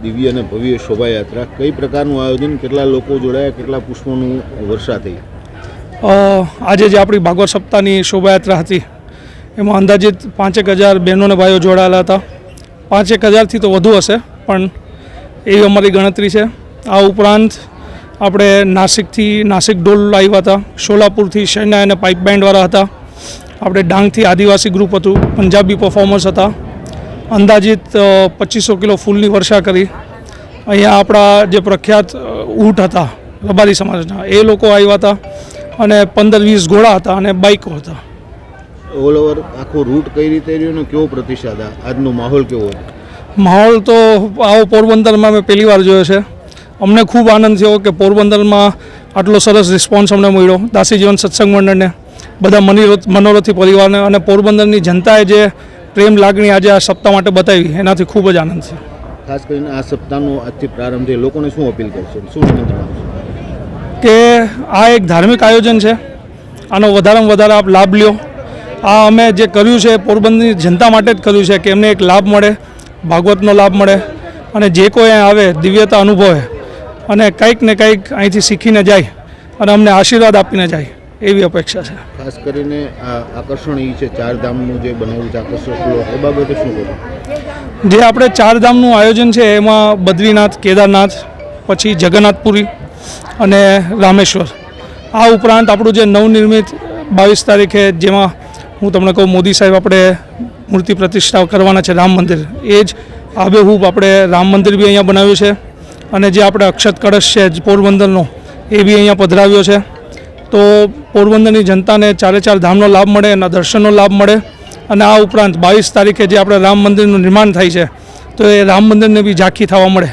દિવ્ય અને ભવ્ય શોભાયાત્રા, કઈ પ્રકારનું આયોજન, કેટલા લોકો જોડાયા, કેટલા પુષ્પોનું વર્ષા થઈ? આજે જે આપણી ભાગવત સપ્તાહની શોભાયાત્રા હતી એમાં અંદાજિત 5,000 બહેનો અને ભાઈઓ જોડાયેલા હતા. 5,000થી તો વધુ હશે, પણ એવી અમારી ગણતરી છે. આ ઉપરાંત આપણે નાસિક ઢોલ આવ્યા હતા, સોલાપુરથી શેના અને પાઇપ બેન્ડવાળા હતા, આપણે ડાંગથી આદિવાસી ગ્રુપ હતું, પંજાબી પરફોર્મર્સ હતા. અંદાજિત 2500 કિલો ફૂલની વર્ષા કરી. અહીંયા આપણા જે પ્રખ્યાત ઊંટ હતા રબારી સમાજના એ લોકો આવ્યા હતા અને 15-20 ઘોડા હતા અને બાઇકો હતા. ઓલ ઓવર આખો રૂટ કઈ રીતે રહ્યો ને કેવો પ્રતિસાદ, આજનો માહોલ કેવો હતો? માહોલ તો આવો પોરબંદરમાં મેં પહેલી વાર જોયો છે. અમને ખૂબ આનંદ થયો કે પોરબંદરમાં આટલો સરસ રિસ્પોન્સ અમને મળ્યો. દાસી જીવન સત્સંગ મંડળને, બધા મનોરથી પરિવારને અને પોરબંદરની જનતાએ જે પ્રેમ લાગણી આજે આ સપ્તાહ માટે બતાવી એનાથી ખૂબ જ આનંદ છે. ખાસ કરીને આ સપ્તાહનો આજથી પ્રારંભ છે, લોકોને શું અપીલ કરશો, શું નિમંત્રણ આપશો? કે આ એક ધાર્મિક આયોજન છે, આનો વધારેમાં વધારે આપ લાભ લ્યો. આ અમે જે કર્યું છે પોરબંદરની જનતા માટે જ કર્યું છે કે એમને એક લાભ મળે, ભાગવતનો લાભ મળે અને જે કોઈ અહીં આવે દિવ્યતા અનુભવે અને કંઈક ને કંઈક અહીંથી શીખીને જાય અને અમને આશીર્વાદ આપીને જાય એવી અપેક્ષા છે. ખાસ કરીને આ આકર્ષણ એ છે ચારધામનું જે બનાવ્યું છે આકર્ષક, એ બાબતે શું કરું? જે આપણે ચારધામનું આયોજન છે એમાં બદ્રીનાથ, કેદારનાથ, પછી જગન્નાથપુરી અને રામેશ્વર. આ ઉપરાંત આપણું જે નવનિર્મિત 22 તારીખે, જેમાં હું તમને કહું મોદી સાહેબ આપણે મૂર્તિ પ્રતિષ્ઠા કરવાના છે રામ મંદિર, એ જ આબેહૂબ આપણે રામ મંદિર બી અહીંયા બનાવ્યું છે અને જે આપણે અક્ષત કળશ છે પોરબંદરનો એ બી અહીંયા પધરાવ્યો છે. તો પોરબંદરની જનતાને ચારે ચાર ધામનો લાભ મળે, એના દર્શનનો લાભ મળે અને આ ઉપરાંત 22 તારીખે જે આપણે રામ મંદિરનું નિર્માણ થાય છે તો એ રામ મંદિરને બી ઝાંખી થવા મળે.